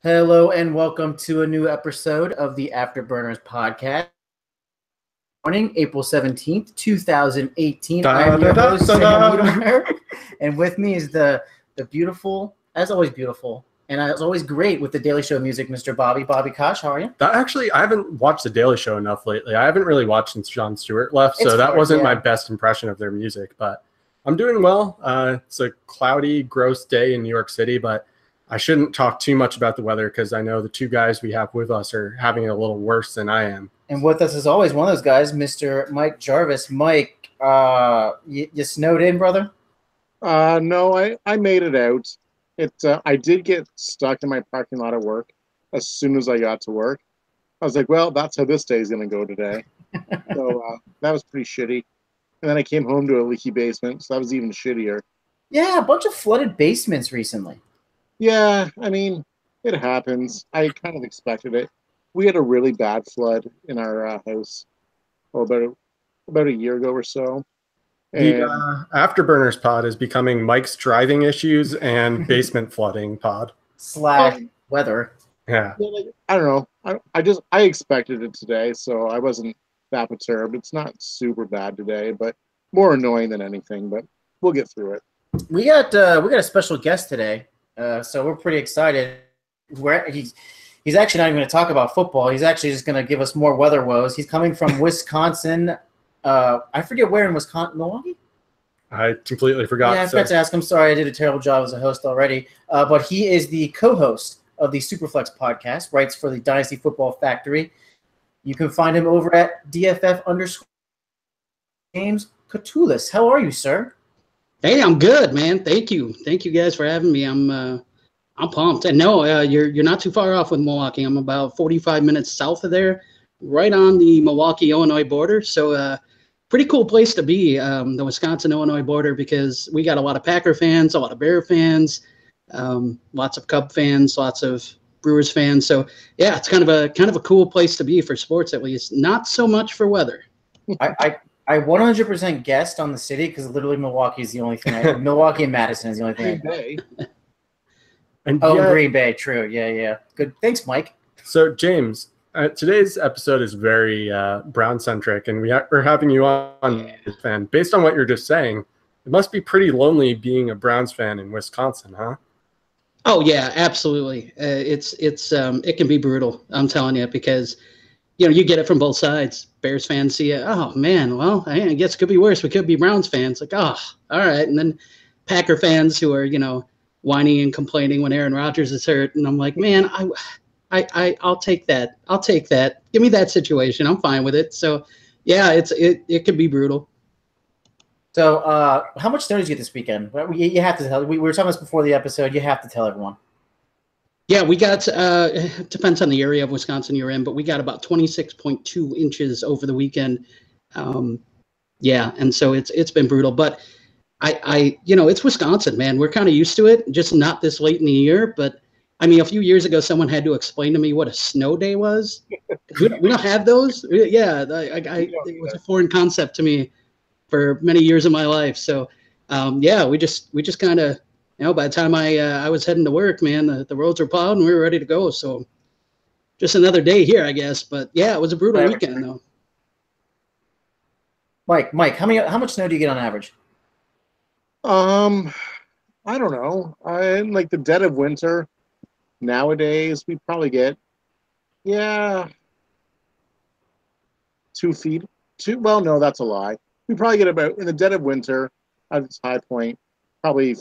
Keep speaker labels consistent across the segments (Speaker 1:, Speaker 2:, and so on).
Speaker 1: Hello and welcome to a new episode of the Afterburners podcast. Morning, April 17th, 2018. I'm your host, Sam Wiedemer, and with me is the beautiful, as always beautiful, and as always great with the Daily Show music, Mr. Bobby Koch. How are you?
Speaker 2: Actually, I haven't watched the Daily Show enough lately. I haven't really watched since Jon Stewart left, so that wasn't my best impression of their music, but I'm doing well. It's a cloudy, gross day in New York City, but I shouldn't talk too much about the weather because I know the two guys we have with us are having it a little worse than I am.
Speaker 1: And with us, as always, one of those guys, Mr. Mike Jarvis. Mike, you snowed in, brother?
Speaker 3: No, I made it out. I did get stuck in my parking lot at work as soon as I got to work. I was like, well, that's how this day is going to go today. So that was pretty shitty. And then I came home to a leaky basement, so that was even shittier.
Speaker 1: Yeah, a bunch of flooded basements recently.
Speaker 3: Yeah, I mean, it happens. I kind of expected it. We had a really bad flood in our house about a year ago or so.
Speaker 2: The Afterburners pod is becoming Mike's driving issues and basement flooding pod.
Speaker 1: / weather.
Speaker 2: Yeah.
Speaker 3: I don't know. I expected it today, so I wasn't that perturbed. It's not super bad today, but more annoying than anything, but we'll get through it.
Speaker 1: We got a special guest today. So we're pretty excited. He's actually not even going to talk about football. He's actually just going to give us more weather woes. He's coming from Wisconsin. I forget where in Wisconsin. Milwaukee?
Speaker 2: I completely forgot.
Speaker 1: Yeah, I forgot to ask. I'm sorry. I did a terrible job as a host already. But he is the co-host of the Superflex podcast, writes for the Dynasty Football Factory. You can find him over at DFF_ James Catullus. How are you, sir?
Speaker 4: Hey, I'm good, man. Thank you guys for having me. I'm pumped. And no, you're not too far off with Milwaukee. I'm about 45 minutes south of there, right on the Milwaukee-Illinois border. So, pretty cool place to be, the Wisconsin-Illinois border, because we got a lot of Packer fans, a lot of Bear fans, lots of Cub fans, lots of Brewers fans. So, yeah, it's kind of a cool place to be for sports, at least. Not so much for weather.
Speaker 1: I 100% guessed on the city because literally Milwaukee is the only thing. Milwaukee and Madison is the only thing.
Speaker 3: Green
Speaker 1: Bay. Green Bay. True. Yeah. Good. Thanks, Mike.
Speaker 2: So, James, today's episode is very Brown-centric, and we're having you on as a fan. Based on what you're just saying, it must be pretty lonely being a Browns fan in Wisconsin, huh?
Speaker 4: Oh, yeah, absolutely. It can be brutal, I'm telling you, because you get it from both sides. Bears fans see it. Oh, man, well, I guess it could be worse. We could be Browns fans. Like, oh, all right. And then Packer fans who are, whining and complaining when Aaron Rodgers is hurt. And I'm like, man, I'll take that. I'll take that. Give me that situation. I'm fine with it. So, yeah, it could be brutal.
Speaker 1: So, how much snow did you get this weekend? You have to tell. We were talking this before the episode. You have to tell everyone.
Speaker 4: Yeah, we got, it depends on the area of Wisconsin you're in, but we got about 26.2 inches over the weekend. Yeah, and so it's been brutal. But it's Wisconsin, man. We're kind of used to it, just not this late in the year. But, I mean, a few years ago, someone had to explain to me what a snow day was. We don't have those. Yeah, it was a foreign concept to me for many years of my life. So, yeah, we just kind of, by the time I was heading to work, man, the roads were plowed and we were ready to go. So just another day here, I guess. But yeah, it was a brutal weekend, though.
Speaker 1: Mike, how much snow do you get on average?
Speaker 3: I don't know. In like the dead of winter, nowadays we probably get 2 feet. Well, no, that's a lie. We probably get about, in the dead of winter, at its high point, probably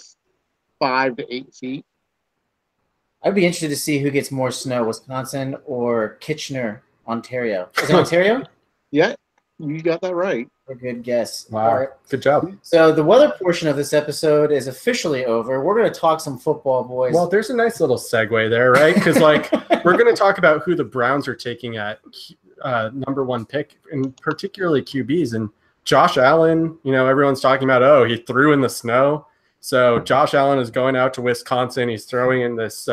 Speaker 3: 5 to 8 feet.
Speaker 1: I'd be interested to see who gets more snow, Wisconsin or Kitchener, Ontario. Is it Ontario?
Speaker 3: Yeah, you got that right.
Speaker 1: A good guess.
Speaker 2: Wow, right. Good job.
Speaker 1: So the weather portion of this episode is officially over. We're going to talk some football, boys.
Speaker 2: Well, there's a nice little segue there, right? Because we're going to talk about who the Browns are taking at number 1 pick, and particularly QBs. And Josh Allen, everyone's talking about, he threw in the snow. So Josh Allen is going out to Wisconsin. He's throwing in this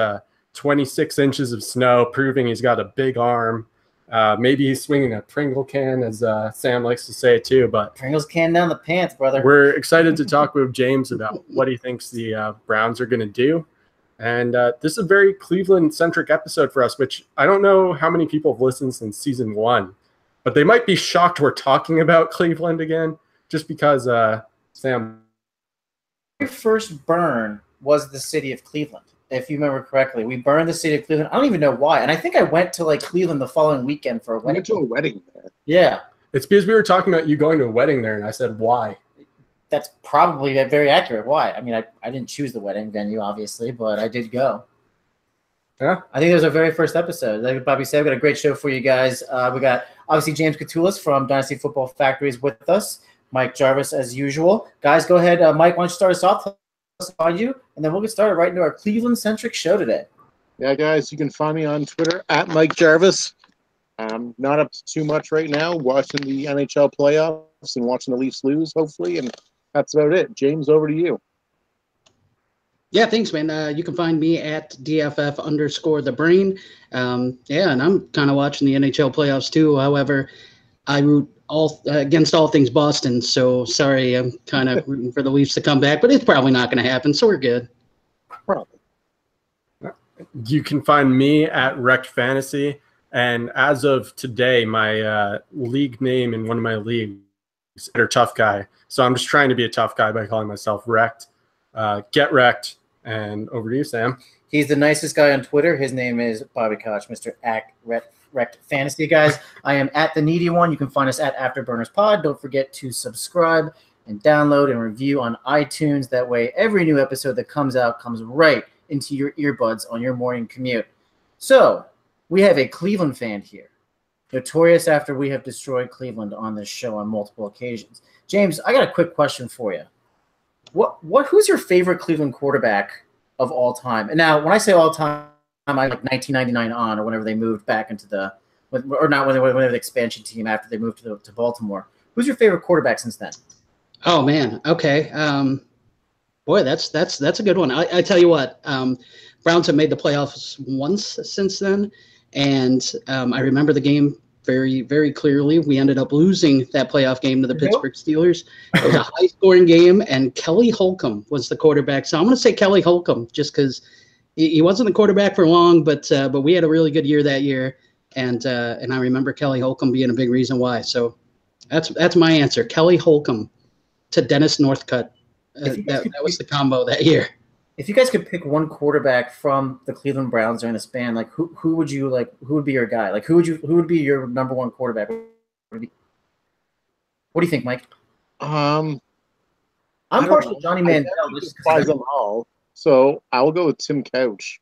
Speaker 2: 26 inches of snow, proving he's got a big arm. Maybe he's swinging a Pringle can, as Sam likes to say too. But
Speaker 1: Pringles can down the pants, brother.
Speaker 2: We're excited to talk with James about what he thinks the Browns are going to do. And this is a very Cleveland-centric episode for us, which I don't know how many people have listened since season 1, but they might be shocked we're talking about Cleveland again, just because, Sam.
Speaker 1: Your first burn was the city of Cleveland, if you remember correctly. We burned the city of Cleveland. I don't even know why. And I think I went to like Cleveland the following weekend for a wedding.
Speaker 3: I went to a wedding there.
Speaker 1: Yeah.
Speaker 2: It's because we were talking about you going to a wedding there, and I said, why?
Speaker 1: That's probably very accurate. Why? I mean, I didn't choose the wedding venue, obviously, but I did go.
Speaker 2: Yeah.
Speaker 1: I think it was our very first episode. Like Bobby said, we got a great show for you guys. We got, obviously, James Catullus from Dynasty Football Factory is with us. Mike Jarvis, as usual. Guys, go ahead. Mike, why don't you start us off? Tell us about you, and then we'll get started right into our Cleveland-centric show today.
Speaker 3: Yeah, guys, you can find me on Twitter at Mike Jarvis. I'm not up to too much right now, watching the NHL playoffs and watching the Leafs lose, hopefully, and that's about it. James, over to you.
Speaker 4: Yeah, thanks, man. You can find me at DFF_the-brain. Yeah, and I'm kind of watching the NHL playoffs too. However, I root against all things Boston, so sorry, I'm kind of rooting for the Leafs to come back, but it's probably not going to happen, so we're good.
Speaker 3: Probably.
Speaker 2: You can find me at Wrecked Fantasy, and as of today, my league name in one of my leagues is Tough Guy. So I'm just trying to be a tough guy by calling myself Wrecked. Get wrecked, and over to you, Sam.
Speaker 1: He's the nicest guy on Twitter. His name is Bobby Koch, Mr. Wrecked Fantasy. Guys, I am at the Needy One. You can find us at Afterburners Pod. Don't forget to subscribe and download and review on iTunes. That way, every new episode that comes out comes right into your earbuds on your morning commute. So, we have a Cleveland fan here, notorious after we have destroyed Cleveland on this show on multiple occasions. James, I got a quick question for you. Who's your favorite Cleveland quarterback of all time? And now, when I say all time, I like 1999 on, or whenever they moved back into whenever the expansion team after they moved to Baltimore. Who's your favorite quarterback since then?
Speaker 4: Oh man, okay. Boy, that's a good one. I tell you what, Browns have made the playoffs once since then, and I remember the game very, very clearly. We ended up losing that playoff game to the Pittsburgh Steelers. It was a high-scoring game, and Kelly Holcomb was the quarterback. So I'm going to say Kelly Holcomb just because he wasn't the quarterback for long, but we had a really good year that year, and I remember Kelly Holcomb being a big reason why. So that's my answer, Kelly Holcomb to Dennis Northcutt. That was the combo that year.
Speaker 1: If you guys could pick one quarterback from the Cleveland Browns during the span, like who would you like? Who would be your guy? Like who would be your number one quarterback? What do you think, Mike?
Speaker 3: I'm
Speaker 1: partial to Johnny Mandel.
Speaker 3: Despise them all, so I will go with Tim Couch.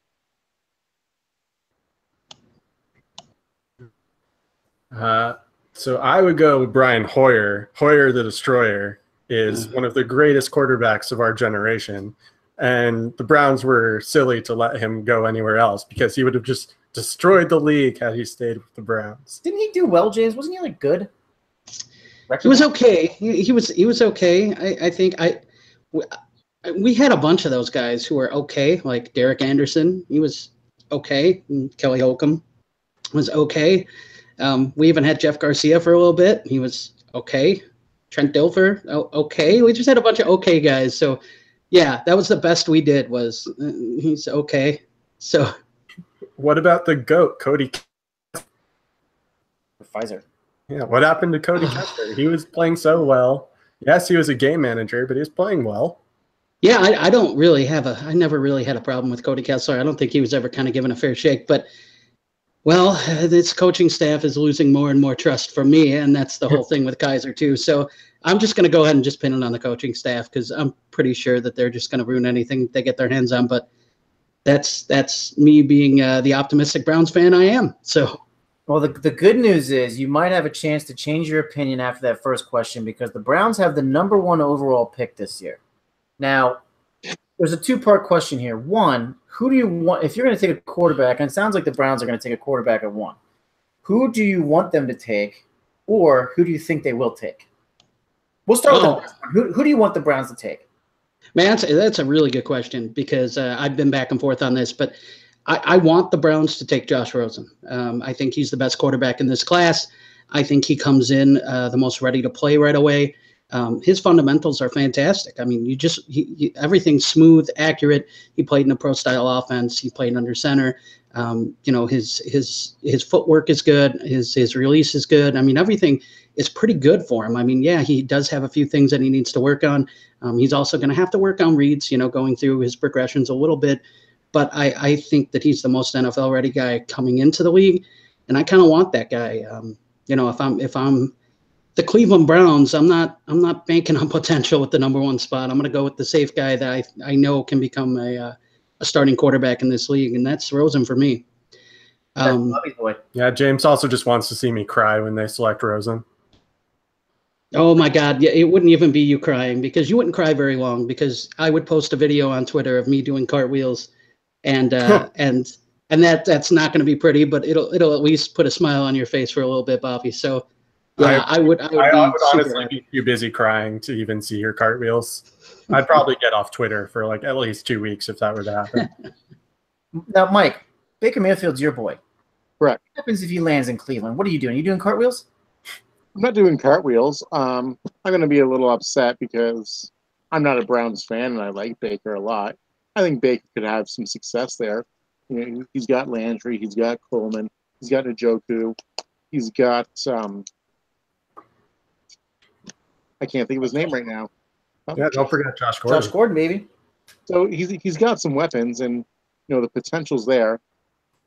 Speaker 2: So I would go with Brian Hoyer. Hoyer the Destroyer is one of the greatest quarterbacks of our generation. And the Browns were silly to let him go anywhere else because he would have just destroyed the league had he stayed with the Browns.
Speaker 1: Didn't he do well, James? Wasn't he like good?
Speaker 4: He was okay. He was okay. I think we had a bunch of those guys who were okay, like Derek Anderson. He was okay. And Kelly Holcomb was okay. We even had Jeff Garcia for a little bit. He was okay. Trent Dilfer, okay. We just had a bunch of okay guys. So, yeah, that was the best we did was he's okay. So,
Speaker 2: what about the GOAT, Cody
Speaker 1: Pfizer?
Speaker 2: Yeah, what happened to Cody Kessler? He was playing so well. Yes, he was a game manager, but he was playing well.
Speaker 4: Yeah, I never really had a problem with Cody Kessler. I don't think he was ever kind of given a fair shake, but well, this coaching staff is losing more and more trust from me, and that's the whole thing with Kaiser too. So I'm just going to go ahead and just pin it on the coaching staff because I'm pretty sure that they're just going to ruin anything they get their hands on. But that's me being the optimistic Browns fan I am. So,
Speaker 1: well, the good news is you might have a chance to change your opinion after that first question because the Browns have the number 1 overall pick this year. Now, there's a 2-part question here. One, who do you want if you're going to take a quarterback? And it sounds like the Browns are going to take a quarterback at 1. Who do you want them to take, or who do you think they will take? We'll start with the first one. Who do you want the Browns to take?
Speaker 4: Man, that's a really good question because I've been back and forth on this, but I want the Browns to take Josh Rosen. I think he's the best quarterback in this class. I think he comes in the most ready to play right away. His fundamentals are fantastic. I mean, everything's smooth, accurate. He played in a pro style offense. He played under center. His footwork is good. His release is good. I mean, everything is pretty good for him. I mean, yeah, he does have a few things that he needs to work on. He's also going to have to work on reads, going through his progressions a little bit. But I think that he's the most NFL ready guy coming into the league, and I kind of want that guy. If I'm the Cleveland Browns, I'm not banking on potential with the number one spot. I'm going to go with the safe guy that I know can become a starting quarterback in this league, and that's Rosen for me.
Speaker 2: Yeah, James also just wants to see me cry when they select Rosen.
Speaker 4: Oh my God! Yeah, it wouldn't even be you crying, because you wouldn't cry very long, because I would post a video on Twitter of me doing cartwheels, and that's not going to be pretty, but it'll at least put a smile on your face for a little bit, Bobby. So yeah, I would
Speaker 2: honestly be too busy crying to even see your cartwheels. I'd probably get off Twitter for like at least 2 weeks if that were to happen.
Speaker 1: Now, Mike, Baker Mayfield's your boy.
Speaker 3: Correct.
Speaker 1: What happens if he lands in Cleveland? What are you doing? Are you doing cartwheels?
Speaker 3: I'm not doing cartwheels. I'm going to be a little upset because I'm not a Browns fan and I like Baker a lot. I think Baker could have some success there. He's got Landry, he's got Coleman, he's got Njoku, he's got I can't think of his name right now.
Speaker 2: Yeah, don't forget Josh Gordon.
Speaker 1: Josh Gordon, maybe.
Speaker 3: So he's got some weapons, and the potential's there.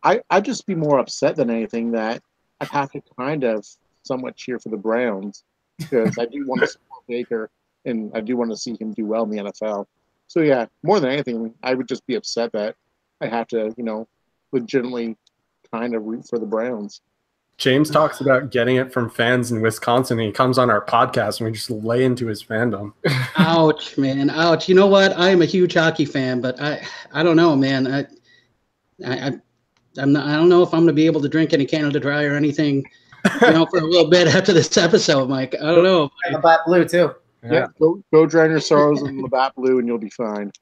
Speaker 3: I'd just be more upset than anything that I have to kind of somewhat cheer for the Browns, because I do want to support Baker and I do want to see him do well in the NFL. So yeah, more than anything, I would just be upset that I have to, legitimately kind of root for the Browns.
Speaker 2: James talks about getting it from fans in Wisconsin, and he comes on our podcast and we just lay into his fandom.
Speaker 4: Ouch, man. Ouch. You know what? I am a huge hockey fan, but I don't know, man. I don't know if I'm going to be able to drink any Canada Dry or anything, for a little bit after this episode, Mike. I don't know.
Speaker 1: Labatt Blue too.
Speaker 3: Yeah. Go drown your sorrows in Labatt Blue and you'll be fine.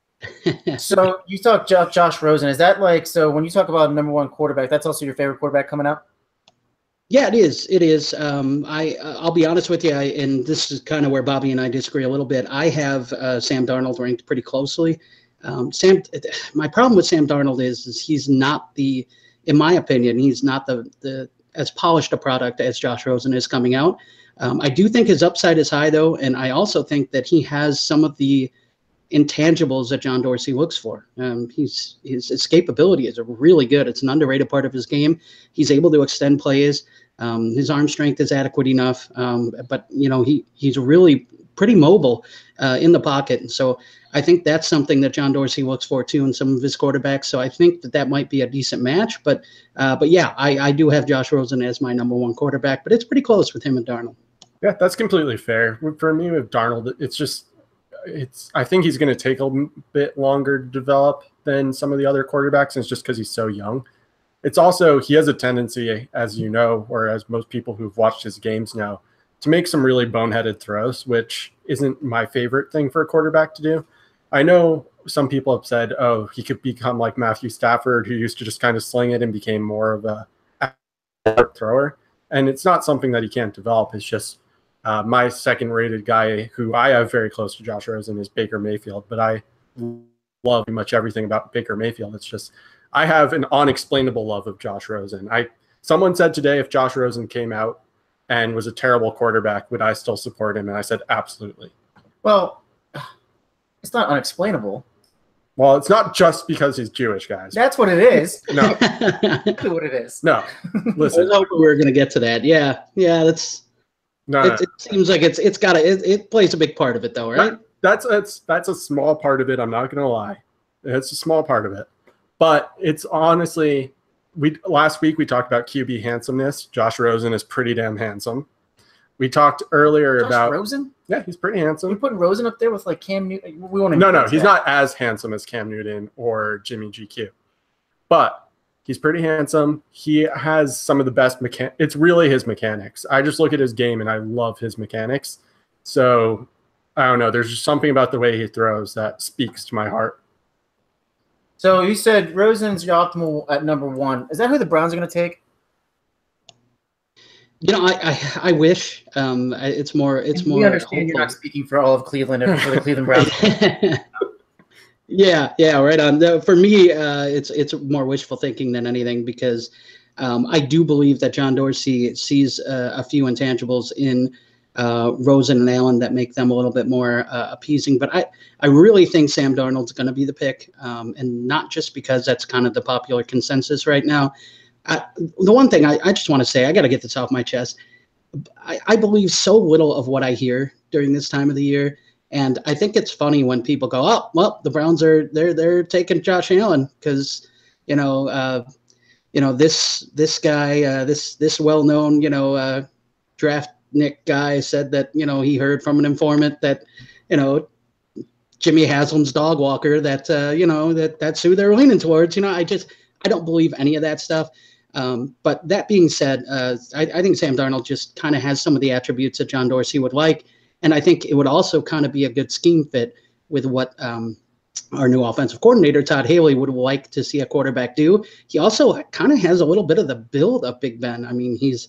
Speaker 1: So you talk Josh Rosen. Is that like, so when you talk about number one quarterback, that's also your favorite quarterback coming out?
Speaker 4: Yeah, it is. It is. I'll be honest with you, and this is kind of where Bobby and I disagree a little bit. I have Sam Darnold ranked pretty closely. My problem with Sam Darnold is he's not in my opinion, he's not the as polished a product as Josh Rosen is coming out. I do think his upside is high, though, and I also think that he has some of the intangibles that John Dorsey looks for. His escapability is really good. It's an underrated part of his game. He's able to extend plays. His arm strength is adequate enough, but he's really pretty mobile in the pocket. And so I think that's something that John Dorsey looks for too in some of his quarterbacks. So I think that might be a decent match. But yeah, I do have Josh Rosen as my number one quarterback, but it's pretty close with him and Darnold.
Speaker 2: Yeah, that's completely fair. For me with Darnold, I think he's going to take a bit longer to develop than some of the other quarterbacks, and it's just because he's so young. It's also, he has a tendency, as you know, or as most people who've watched his games know, to make some really boneheaded throws, which isn't my favorite thing for a quarterback to do. I know some people have said, oh, he could become like Matthew Stafford, who used to just kind of sling it and became more of a thrower. And it's not something that he can't develop. It's just my second-rated guy, who I have very close to Josh Rosen, is Baker Mayfield. But I love pretty much everything about Baker Mayfield. It's just I have an unexplainable love of Josh Rosen. Someone said today, if Josh Rosen came out and was a terrible quarterback, would I still support him? And I said, absolutely.
Speaker 1: Well, it's not unexplainable.
Speaker 2: Well, it's not just because he's Jewish, guys.
Speaker 1: That's what it is.
Speaker 2: No.
Speaker 1: That's what it is.
Speaker 2: No. Listen.
Speaker 4: I was hoping we were going to get to that. Yeah. That's.
Speaker 2: No.
Speaker 4: It seems like it plays a big part of it, though, right?
Speaker 2: That's a small part of it. I'm not going to lie. It's a small part of it. But it's honestly, last week we talked about QB handsomeness. Josh Rosen is pretty damn handsome. We talked earlier about
Speaker 1: Rosen.
Speaker 2: Yeah, he's pretty handsome.
Speaker 1: You're putting Rosen up there with like Cam Newton. We want to.
Speaker 2: No, he's not as handsome as Cam Newton or Jimmy GQ, but he's pretty handsome. He has some of the best It's really his mechanics. I just look at his game and I love his mechanics. So I don't know. There's just something about the way he throws that speaks to my heart.
Speaker 1: So you said Rosen's your optimal at number one. Is that who the Browns are going to take?
Speaker 4: I wish it's more.
Speaker 1: We understand you're not speaking for all of Cleveland and for the Cleveland Browns.
Speaker 4: Yeah, right on. For me, it's more wishful thinking than anything, because I do believe that John Dorsey sees a few intangibles in Rosen and Allen that make them a little bit more appeasing. But I really think Sam Darnold's going to be the pick, and not just because that's kind of the popular consensus right now. The one thing I just want to say, I got to get this off my chest. I believe so little of what I hear during this time of the year. And I think it's funny when people go, oh, well, the Browns they're taking Josh Allen because, this guy, this well-known, draft Nick guy said that, he heard from an informant that, Jimmy Haslam's dog walker, that, that's who they're leaning towards. I don't believe any of that stuff. But that being said, I think Sam Darnold just kind of has some of the attributes that John Dorsey would like. And I think it would also kind of be a good scheme fit with what our new offensive coordinator, Todd Haley, would like to see a quarterback do. He also kind of has a little bit of the build of Big Ben. I mean, he's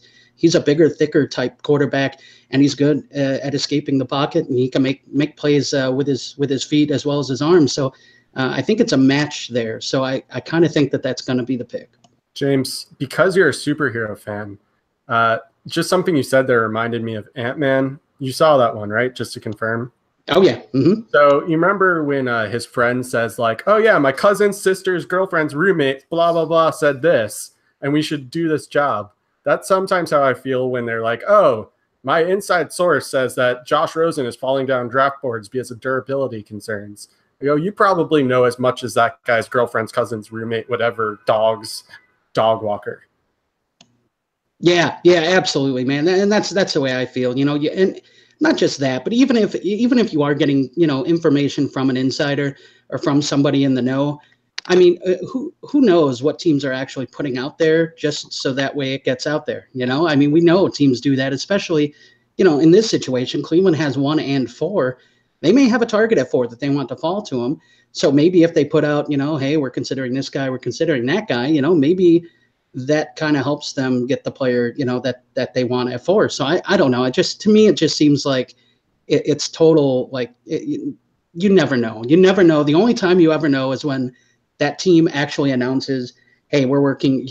Speaker 4: a bigger, thicker type quarterback, and he's good at escaping the pocket, and he can make plays with his feet as well as his arms. So I think it's a match there. So I kind of think that that's going to be the pick.
Speaker 2: James, because you're a superhero fan, just something you said there reminded me of Ant-Man. You saw that one, right? Just to confirm.
Speaker 4: Oh, yeah. Mm-hmm.
Speaker 2: So you remember when his friend says like, oh, yeah, my cousin's sister's girlfriend's roommate, blah, blah, blah, said this, and we should do this job. That's sometimes how I feel when they're like, oh, my inside source says that Josh Rosen is falling down draft boards because of durability concerns. You probably know as much as that guy's girlfriend's cousin's roommate, whatever, dog walker.
Speaker 4: Yeah, absolutely, man. And that's the way I feel, and not just that, but even if you are getting, information from an insider or from somebody in the know, I mean, who knows what teams are actually putting out there just so that way it gets out there, I mean, we know teams do that, especially, in this situation. Cleveland has 1 and 4. They may have a target at 4 that they want to fall to them. So maybe if they put out, hey, we're considering this guy, we're considering that guy, maybe that kind of helps them get the player, that they want at 4. So I don't know. To me, it just seems like it's total, like you never know. You never know. The only time you ever know is when that team actually announces, hey, we're working,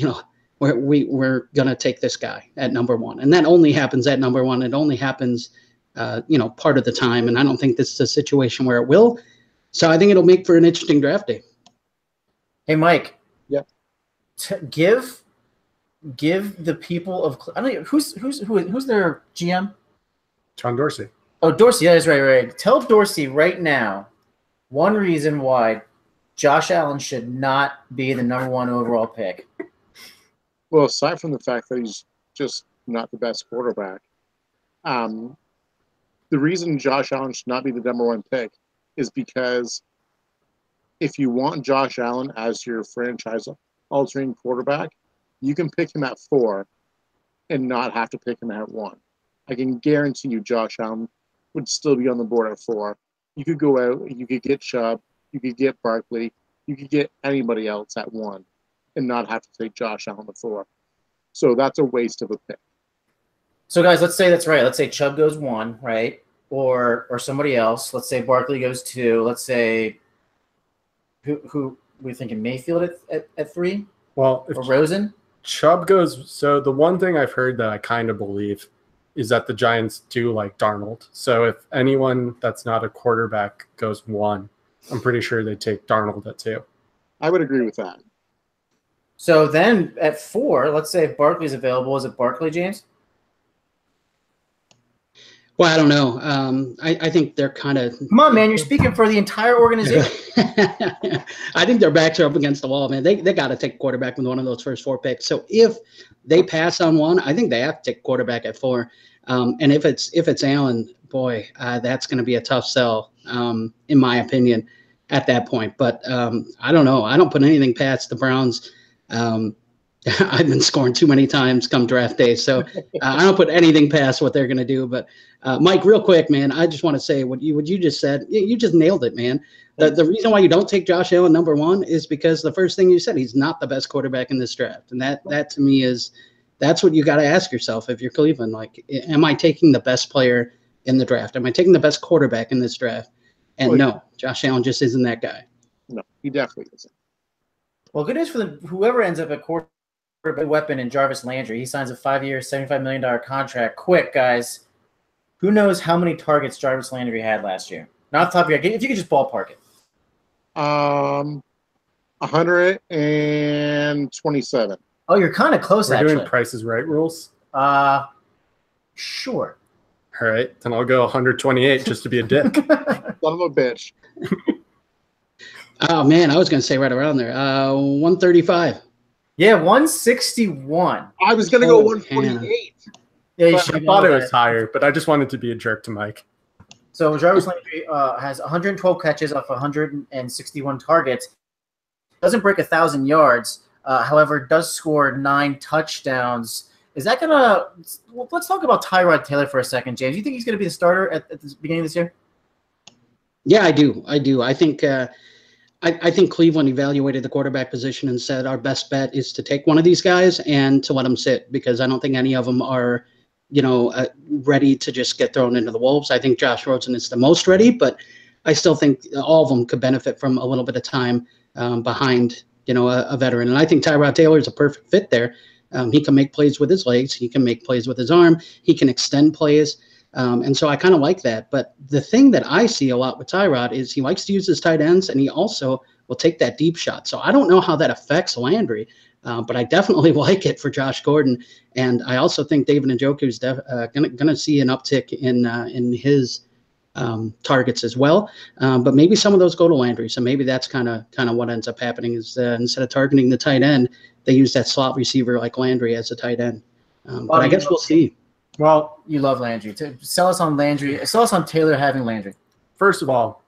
Speaker 4: we're going to take this guy at number 1. And that only happens at number 1. It only happens, part of the time. And I don't think this is a situation where it will. So I think it'll make for an interesting draft day.
Speaker 1: Hey, Mike.
Speaker 3: Yeah.
Speaker 1: Give the people of I don't know who's their GM?
Speaker 2: John Dorsey.
Speaker 1: Oh, Dorsey. That is right. Tell Dorsey right now one reason why Josh Allen should not be the number 1 overall pick.
Speaker 3: Well, aside from the fact that he's just not the best quarterback, the reason Josh Allen should not be the number 1 pick is because if you want Josh Allen as your franchise-altering quarterback, you can pick him at 4 and not have to pick him at 1. I can guarantee you Josh Allen would still be on the board at 4. You could go out, you could get Chubb, you could get Barkley, you could get anybody else at 1 and not have to take Josh Allen at 4. So that's a waste of a pick.
Speaker 1: So, guys, let's say that's right. Let's say Chubb goes 1, right? Or somebody else. Let's say Barkley goes 2. Let's say who we're thinking Mayfield at 3?
Speaker 2: Well,
Speaker 1: or Rosen?
Speaker 2: Chubb goes, so the one thing I've heard that I kind of believe is that the Giants do like Darnold. So if anyone that's not a quarterback goes 1, I'm pretty sure they take Darnold at 2.
Speaker 3: I would agree with that.
Speaker 1: So then at 4, let's say if Barkley's available, is it Barkley, James?
Speaker 4: Well, I don't know. I think they're kind of...
Speaker 1: Come on, man. You're speaking for the entire organization.
Speaker 4: I think their backs are up against the wall, man. They got to take quarterback with one of those first 4 picks. So if they pass on 1, I think they have to take quarterback at 4. And if it's Allen, boy, that's going to be a tough sell, in my opinion, at that point. But I don't know. I don't put anything past the Browns. I've been scoring too many times come draft day, so I don't put anything past what they're going to do. But Mike, real quick, man, I just want to say what you just said. You just nailed it, man. The reason why you don't take Josh Allen number 1 is because the first thing you said, he's not the best quarterback in this draft, and that to me is that's what you got to ask yourself if you're Cleveland. Like, am I taking the best player in the draft? Am I taking the best quarterback in this draft? And no, Josh Allen just isn't that guy.
Speaker 3: No, he definitely isn't.
Speaker 1: Well, good news for whoever ends up at quarterback weapon in Jarvis Landry. He signs a 5-year, $75 million contract. Quick, guys. Who knows how many targets Jarvis Landry had last year? Not off the top of your head. If you could just ballpark it.
Speaker 3: 127.
Speaker 1: Oh, you're kind of close,
Speaker 2: We're
Speaker 1: actually.
Speaker 2: doing Price is Right rules.
Speaker 1: Sure.
Speaker 2: All right, then I'll go 128 just to be a dick.
Speaker 3: Son of a bitch.
Speaker 4: Oh, man, I was going to say right around there. 135.
Speaker 1: Yeah, 161.
Speaker 3: I was going to go
Speaker 4: Oh,
Speaker 3: 148.
Speaker 1: Yeah, you
Speaker 2: I
Speaker 1: should
Speaker 2: thought
Speaker 1: know
Speaker 2: it was
Speaker 1: that.
Speaker 2: higher, but I just wanted to be a jerk to Mike.
Speaker 1: So Jarvis Landry has 112 catches off 161 targets. Doesn't break 1,000 yards. However, does score 9 touchdowns. Is that gonna? Well, let's talk about Tyrod Taylor for a second, James. Do you think he's gonna be the starter at the beginning of this year?
Speaker 4: Yeah, I do. I think I think Cleveland evaluated the quarterback position and said our best bet is to take one of these guys and to let them sit, because I don't think any of them are, ready to just get thrown into the wolves. I think Josh Rosen is the most ready, but I still think all of them could benefit from a little bit of time behind, a veteran. And I think Tyrod Taylor is a perfect fit there. He can make plays with his legs. He can make plays with his arm. He can extend plays. And so I kind of like that. But the thing that I see a lot with Tyrod is he likes to use his tight ends, and he also will take that deep shot. So I don't know how that affects Landry, but I definitely like it for Josh Gordon. And I also think David Njoku is going to see an uptick in his targets as well. But maybe some of those go to Landry. So maybe that's kind of what ends up happening is instead of targeting the tight end, they use that slot receiver like Landry as a tight end. But I guess we'll see.
Speaker 1: Well, you love Landry. Sell us on Landry. Sell us on Taylor having Landry.
Speaker 2: First of all,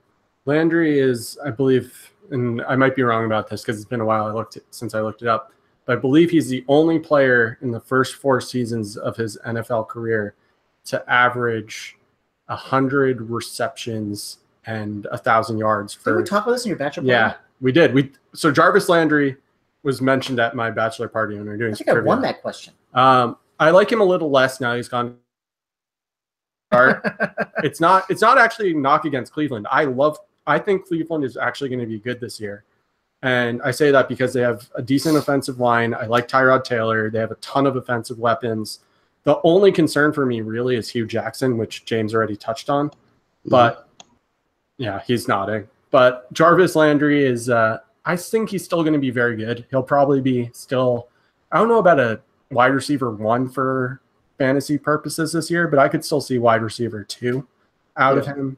Speaker 2: Landry is, I believe, and I might be wrong about this because it's been a while since I looked it up, but I believe he's the only player in the first 4 seasons of his NFL career to average 100 receptions and 1,000 yards.
Speaker 1: Did we talk about this in your bachelor party?
Speaker 2: Yeah, we did. So Jarvis Landry was mentioned at my bachelor party when we were doing.
Speaker 1: I think I won that question.
Speaker 2: I like him a little less now. He's gone. It's not actually a knock against Cleveland. I think Cleveland is actually going to be good this year. And I say that because they have a decent offensive line. I like Tyrod Taylor. They have a ton of offensive weapons. The only concern for me really is Hugh Jackson, which James already touched on. But yeah, he's nodding. But Jarvis Landry is, I think he's still going to be very good. He'll probably be still, I don't know about a wide receiver 1 for fantasy purposes this year, but I could still see wide receiver 2 out of him.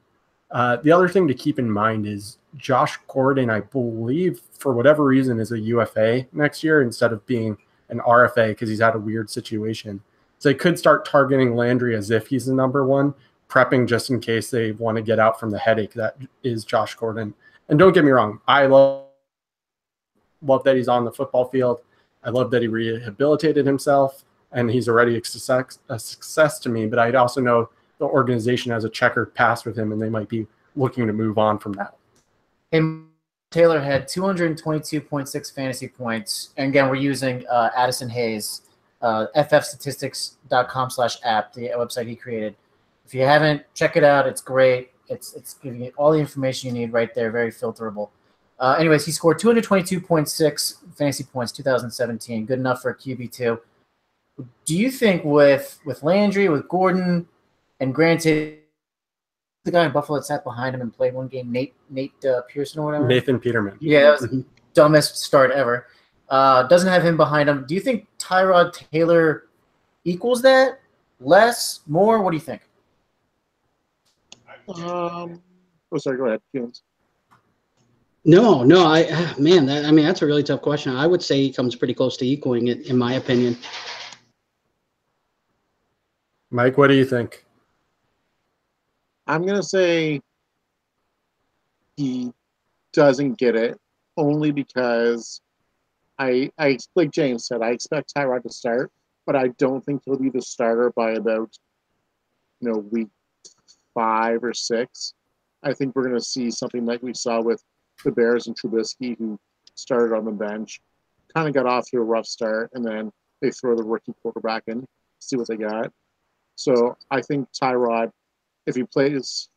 Speaker 2: The other thing to keep in mind is Josh Gordon, I believe, for whatever reason, is a UFA next year instead of being an RFA because he's had a weird situation. So they could start targeting Landry as if he's the number 1, prepping just in case they want to get out from the headache that is Josh Gordon. And don't get me wrong, I love that he's on the football field. I love that he rehabilitated himself, and he's already a success to me. But I also know the organization has a checkered past with him, and they might be looking to move on from that.
Speaker 1: And Taylor had 222.6 fantasy points. And again, we're using Addison Hayes, ffstatistics.com/app, the website he created. If you haven't, check it out. It's great. It's giving you all the information you need right there. Very filterable. Anyways, he scored 222.6 fantasy points 2017. Good enough for a QB2. Do you think with Landry, with Gordon, and granted, the guy in Buffalo that sat behind him and played one game, Nate Pearson or whatever?
Speaker 2: Nathan Peterman.
Speaker 1: Yeah, that was the dumbest start ever. Doesn't have him behind him. Do you think Tyrod Taylor equals that? Less? More? What do you think?
Speaker 3: Sorry, go ahead. Feelings.
Speaker 4: No, that's a really tough question. I would say he comes pretty close to equaling it, in my opinion.
Speaker 2: Mike, what do you think?
Speaker 3: I'm going to say he doesn't get it only because I like James said, I expect Tyrod to start, but I don't think he'll be the starter by about, week 5 or 6. I think we're going to see something like we saw with the Bears and Trubisky, who started on the bench, kind of got off to a rough start, and then they throw the rookie quarterback in, see what they got. So I think Tyrod, if he plays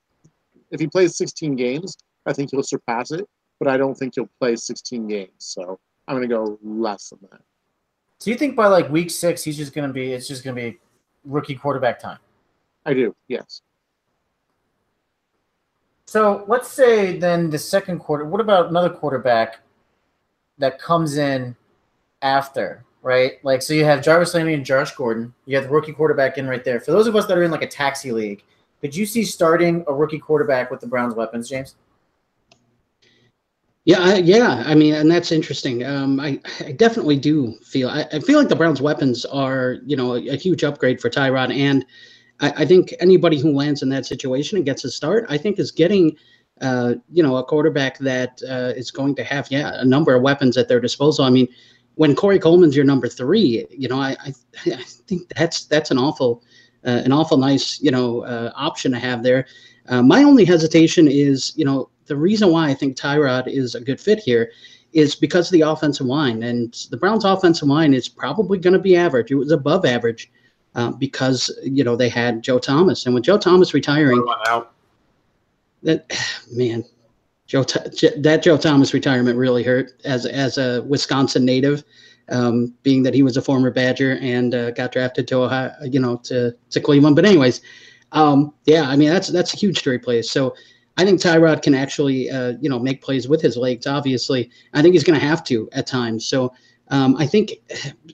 Speaker 3: 16 games, I think he'll surpass it. But I don't think he'll play 16 games. So I'm going to go less than that.
Speaker 1: So you think by like week 6, it's just going to be rookie quarterback time?
Speaker 3: I do, yes.
Speaker 1: So let's say then the second quarter. What about another quarterback that comes in after, right? Like, so you have Jarvis Landry and Josh Gordon. You have the rookie quarterback in right there. For those of us that are in like a taxi league, could you see starting a rookie quarterback with the Browns' weapons, James?
Speaker 4: Yeah. I mean, and that's interesting. I definitely do feel. I feel like the Browns' weapons are, a huge upgrade for Tyrod, and I think anybody who lands in that situation and gets a start, I think is getting, a quarterback that is going to have, a number of weapons at their disposal. I mean, when Corey Coleman's your number 3, I think that's an awful nice, option to have there. My only hesitation is, the reason why I think Tyrod is a good fit here is because of the offensive line. And the Browns' offensive line is probably going to be average. It was above average because, they had Joe Thomas. And with Joe Thomas retiring, that Joe Thomas retirement really hurt as a Wisconsin native, being that he was a former Badger and got drafted to Ohio, to Cleveland. But anyways, I mean, that's a huge to replace. So I think Tyrod can actually, make plays with his legs, obviously. I think he's going to have to at times. So I think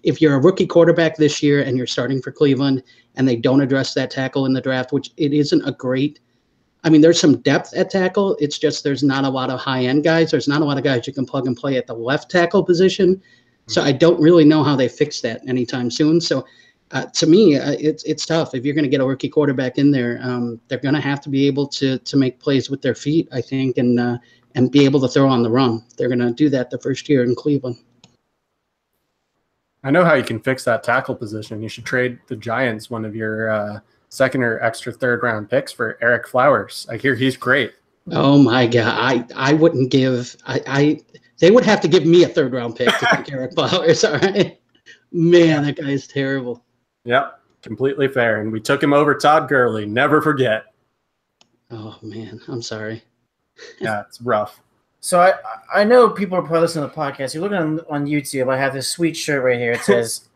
Speaker 4: if you're a rookie quarterback this year and you're starting for Cleveland and they don't address that tackle in the draft, which it isn't a great – I mean, there's some depth at tackle. It's just there's not a lot of high-end guys. There's not a lot of guys you can plug and play at the left tackle position. So I don't really know how they fix that anytime soon. So to me, it's tough. If you're going to get a rookie quarterback in there, they're going to have to be able to make plays with their feet, I think, and be able to throw on the run. They're going to do that the first year in Cleveland.
Speaker 2: I know how you can fix that tackle position. You should trade the Giants one of your second or extra third-round picks for Eric Flowers. I hear he's great.
Speaker 4: Oh, my God. I wouldn't give they would have to give me a third-round pick to take Eric Flowers, all right? Man, that guy is terrible.
Speaker 2: Yep, completely fair. And we took him over Todd Gurley. Never forget.
Speaker 4: Oh, man, I'm sorry.
Speaker 2: Yeah, it's rough.
Speaker 1: So I know people are probably listening to the podcast. You're looking on YouTube. I have this sweet shirt right here. It says,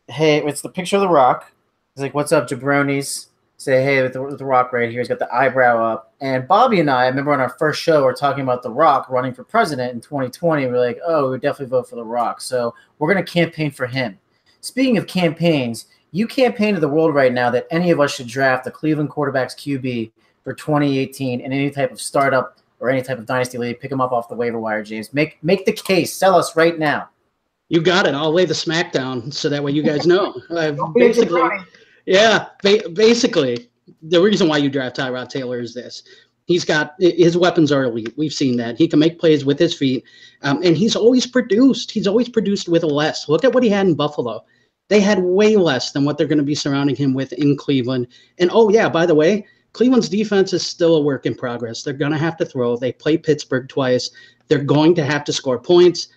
Speaker 1: hey, it's the picture of The Rock. It's like, what's up, jabronis? Say, hey, with the Rock right here. He's got the eyebrow up. And Bobby and I remember on our first show, we're talking about The Rock running for president in 2020. We're like, oh, we would definitely vote for The Rock. So we're going to campaign for him. Speaking of campaigns, you campaign to the world right now that any of us should draft the Cleveland quarterback's QB for 2018 in any type of startup or any type of dynasty league. Pick him up off the waiver wire, James. Make the case. Sell us right now.
Speaker 4: You got it. I'll lay the smack down so that way you guys know. Basically, the reason why you draft Tyrod Taylor is this. He's got his weapons are elite. We've seen that. He can make plays with his feet, and he's always produced. He's always produced with less. Look at what he had in Buffalo. They had way less than what they're going to be surrounding him with in Cleveland. And, oh, yeah, by the way, Cleveland's defense is still a work in progress. They're going to have to throw. They play Pittsburgh twice. They're going to have to score points.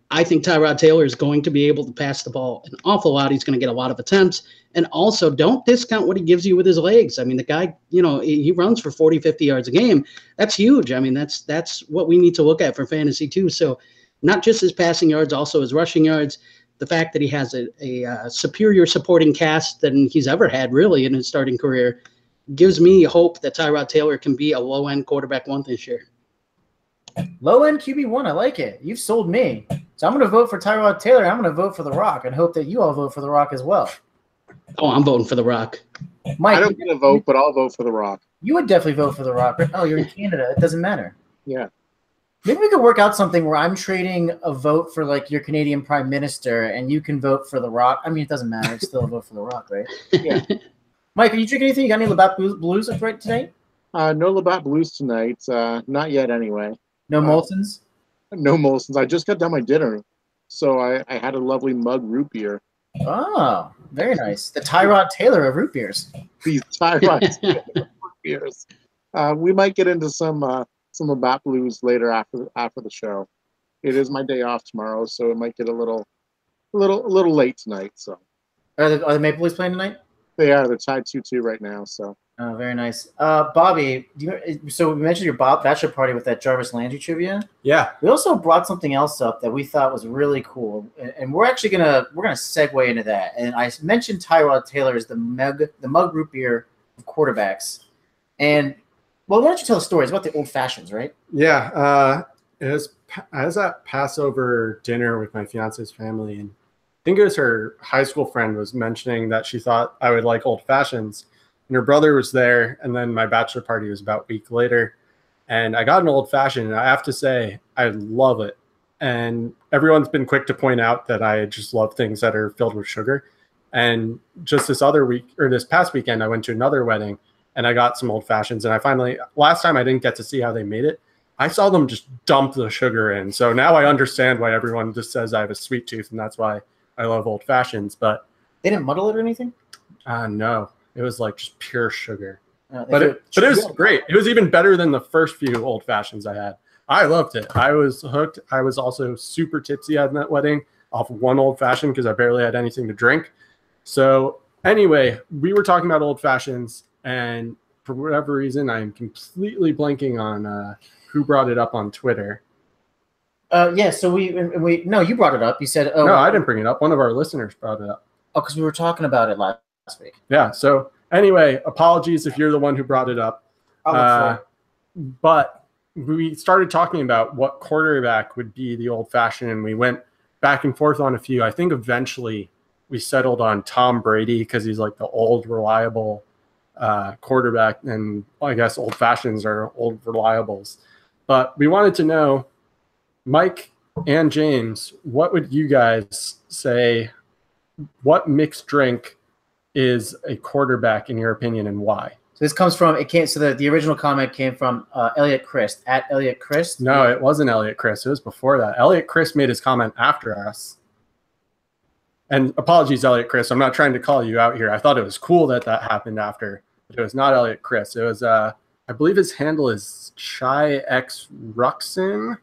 Speaker 4: I think Tyrod Taylor is going to be able to pass the ball an awful lot. He's going to get a lot of attempts. And also, don't discount what he gives you with his legs. I mean, the guy, he runs for 40, 50 yards a game. That's huge. I mean, that's what we need to look at for fantasy too. So not just his passing yards, also his rushing yards. The fact that he has a superior supporting cast than he's ever had really in his starting career gives me hope that Tyrod Taylor can be a low-end quarterback 1 this year.
Speaker 1: Low-end QB1, I like it. You've sold me. So I'm going to vote for Tyrod Taylor. I'm going to vote for The Rock and hope that you all vote for The Rock as well.
Speaker 4: Oh, I'm voting for The Rock.
Speaker 1: Mike,
Speaker 3: I don't get a vote, but I'll vote for The Rock.
Speaker 1: You would definitely vote for The Rock. But, oh, you're in Canada. It doesn't matter.
Speaker 3: Yeah.
Speaker 1: Maybe we could work out something where I'm trading a vote for, like, your Canadian Prime Minister, and you can vote for The Rock. I mean, it doesn't matter. It's still a vote for The Rock, right? Yeah. Mike, are you drinking anything? You got any Labatt Blues right today?
Speaker 3: No Labatt Blues tonight. Not yet, anyway.
Speaker 1: No Molsons?
Speaker 3: No Molsons. I just got done my dinner, so I had a lovely mug root beer.
Speaker 1: Oh, very nice. The Tyrod Taylor of root beers.
Speaker 3: These Tyrod Taylor root beers. We might get into some Labatt Blues later after the show. It is my day off tomorrow, so it might get a little late tonight. So
Speaker 1: Are the Maple Leafs playing tonight?
Speaker 3: They are. They're tied 2-2 right now. So.
Speaker 1: Oh, very nice. Bobby, so we mentioned your bachelor party with that Jarvis Landry trivia.
Speaker 2: Yeah.
Speaker 1: We also brought something else up that we thought was really cool, and we're actually gonna segue into that. And I mentioned Tyrod Taylor as the mug root beer of quarterbacks. And well, why don't you tell the story? It's about the old fashions, right?
Speaker 2: Yeah. I was at Passover dinner with my fiance's family, and I think it was her high school friend was mentioning that she thought I would like old fashions. And her brother was there, and then my bachelor party was about a week later, and I got an old fashioned, and I have to say I love it. And everyone's been quick to point out that I just love things that are filled with sugar. And just this past weekend, I went to another wedding, and I got some old fashions. And last time I didn't get to see how they made it. I saw them just dump the sugar in. So now I understand why everyone just says I have a sweet tooth, and that's why I love old fashions. But
Speaker 1: they didn't muddle it or anything?
Speaker 2: No. It was like just pure sugar. But it was great. It was even better than the first few old fashions I had. I loved it. I was hooked. I was also super tipsy at that wedding off of one old fashioned because I barely had anything to drink. So anyway, we were talking about old fashions, and for whatever reason, I'm completely blanking on who brought it up on Twitter.
Speaker 1: Yeah, so no, you brought it up. You said,
Speaker 2: no, I didn't bring it up. One of our listeners brought it up.
Speaker 1: Oh, because we were talking about it last week.
Speaker 2: Yeah. So anyway, apologies if you're the one who brought it up. But we started talking about what quarterback would be the old fashioned, and we went back and forth on a few. I think eventually we settled on Tom Brady because he's like the old reliable quarterback, and I guess old fashions are old reliables. But we wanted to know, Mike and James, what would you guys say? What mixed drink is a quarterback in your opinion, and why?
Speaker 1: So this comes from the original comment came from Elliot Christ at Elliot Christ.
Speaker 2: No, it wasn't Elliot Christ. It was before that. Elliot Christ made his comment after us. And apologies, Elliot Christ. I'm not trying to call you out here. I thought it was cool that happened after, but it was not Elliot Christ. It was I believe his handle is Chai X Ruxin.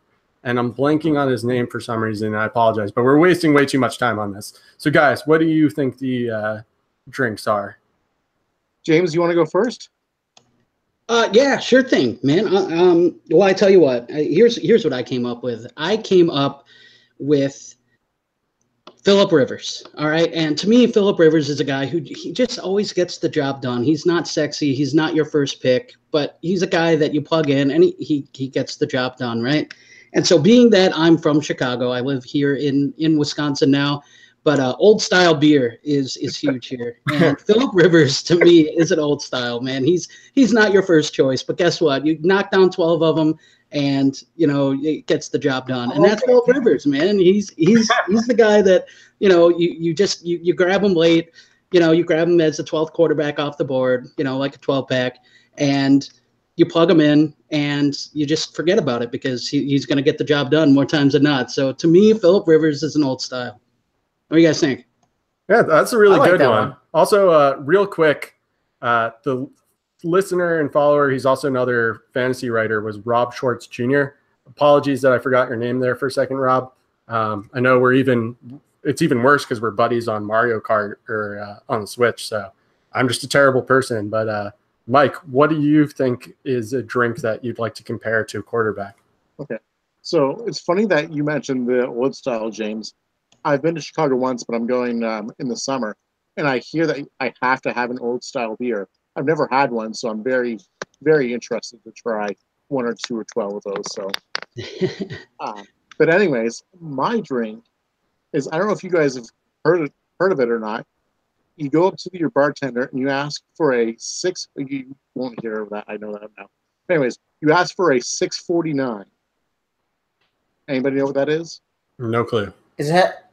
Speaker 2: And I'm blanking on his name for some reason. I apologize, but we're wasting way too much time on this. So, guys, what do you think the drinks are?
Speaker 3: James, you want to go first?
Speaker 4: Yeah, sure thing, man. Well, I tell you what. Here's what I came up with. I came up with Phillip Rivers. All right, and to me, Phillip Rivers is a guy he just always gets the job done. He's not sexy. He's not your first pick, but he's a guy that you plug in and he gets the job done, right? And so being that I'm from Chicago, I live here in Wisconsin now, but old style beer is huge here. And Phillip Rivers to me is an old style, man. He's not your first choice, but guess what? You knock down 12 of them and it gets the job done. And that's Phillip Rivers, man. He's the guy that, you grab him late, you grab him as the 12th quarterback off the board, like a 12 pack, and you plug him in and you just forget about it because he's going to get the job done more times than not. So to me, Phillip Rivers is an old style. What do you guys think?
Speaker 2: Yeah, that's a really good
Speaker 1: one.
Speaker 2: Also, real quick, the listener and follower, he's also another fantasy writer, was Rob Schwartz Jr. Apologies that I forgot your name there for a second, Rob. I know it's even worse because we're buddies on Mario Kart or on the Switch. So I'm just a terrible person, but Mike, what do you think is a drink that you'd like to compare to a quarterback?
Speaker 3: Okay. So it's funny that you mentioned the old style, James. I've been to Chicago once, but I'm going in the summer. And I hear that I have to have an old style beer. I've never had one, so I'm very, very interested to try 1 or 2 or 12 of those. So, but anyways, my drink is, I don't know if you guys have heard of it or not. You go up to your bartender and you ask for you won't hear of that. I know that now. Anyways, you ask for a 649. Anybody know what that is?
Speaker 2: No clue.
Speaker 1: Is that,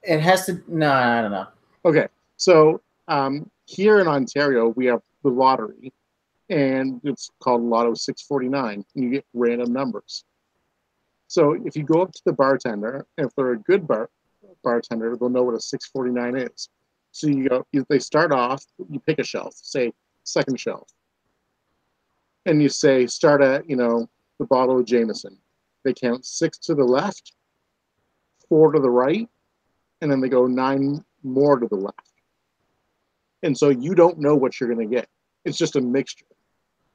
Speaker 1: it has to, no, I don't know.
Speaker 3: Okay. So here in Ontario, we have the lottery, and it's called Lotto 649, and you get random numbers. So if you go up to the bartender, and if they're a good bartender, they'll know what a 649 is. So they start off, you pick a shelf, say second shelf. And you say, start at, the bottle of Jameson. They count 6 to the left, 4 to the right, and then they go 9 more to the left. And so you don't know what you're going to get. It's just a mixture.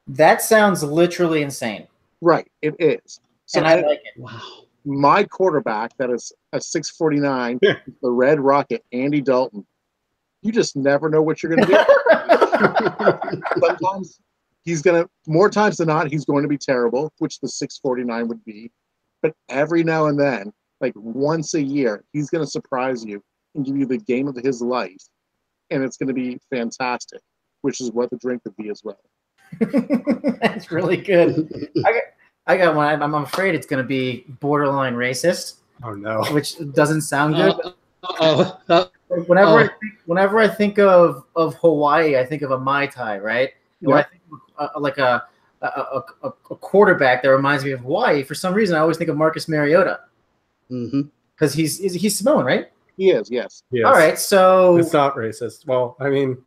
Speaker 1: That sounds literally insane.
Speaker 3: Right. It is. So
Speaker 1: And I like it.
Speaker 4: Wow.
Speaker 3: my quarterback that is a 649,
Speaker 2: Yeah.
Speaker 3: the Red Rocket, Andy Dalton, you just never know what you're going to get. Sometimes he's going to, more times than not, he's going to be terrible, which the 649 would be. But every now and then, like once a year, he's going to surprise you and give you the game of his life. And it's going to be fantastic, which is what the drink would be as well.
Speaker 1: That's really good. I got one. I'm afraid it's going to be borderline racist,
Speaker 2: Oh no.
Speaker 1: which doesn't sound good. Whenever I think of Hawaii, I think of a Mai Tai, right? When I think of like a quarterback that reminds me of Hawaii, for some reason I always think of Marcus Mariota because he's Samoan, right?
Speaker 3: He is, yes.
Speaker 2: Yes.
Speaker 1: All right, so
Speaker 2: It's not racist. Well, I mean,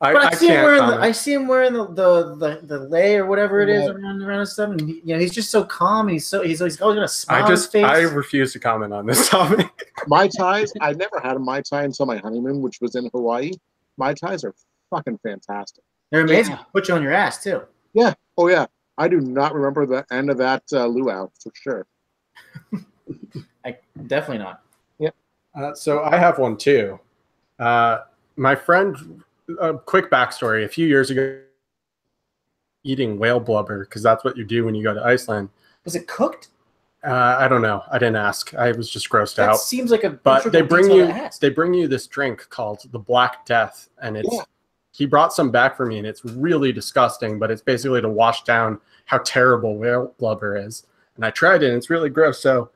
Speaker 1: but I see him
Speaker 2: can't
Speaker 1: wearing
Speaker 2: comment.
Speaker 1: I see him wearing the lei or whatever it is around his stuff, and he's just so calm. He's always got a smile on his face.
Speaker 2: I refuse to comment on this topic.
Speaker 3: Mai Tais, I never had a Mai Tai until my honeymoon, which was in Hawaii. Mai Tais are fucking fantastic.
Speaker 1: They're amazing.
Speaker 4: Yeah.
Speaker 1: Put you on your ass too.
Speaker 3: Yeah. Oh, yeah. I do not remember the end of that luau for sure.
Speaker 1: Definitely not.
Speaker 2: So I have one too. My friend, a quick backstory. A few years ago, eating whale blubber, because that's what you do when you go to Iceland.
Speaker 1: Was it cooked?
Speaker 2: I don't know. I didn't ask. I was just grossed
Speaker 1: That
Speaker 2: out.
Speaker 1: seems like a
Speaker 2: But they
Speaker 1: integral
Speaker 2: bring
Speaker 1: detail
Speaker 2: you
Speaker 1: to ask.
Speaker 2: they bring you this drink called the Black Death, and it's
Speaker 3: Yeah.
Speaker 2: he brought some back for me, and it's really disgusting. But it's basically to wash down how terrible whale blubber is. And I tried it, and it's really gross. So,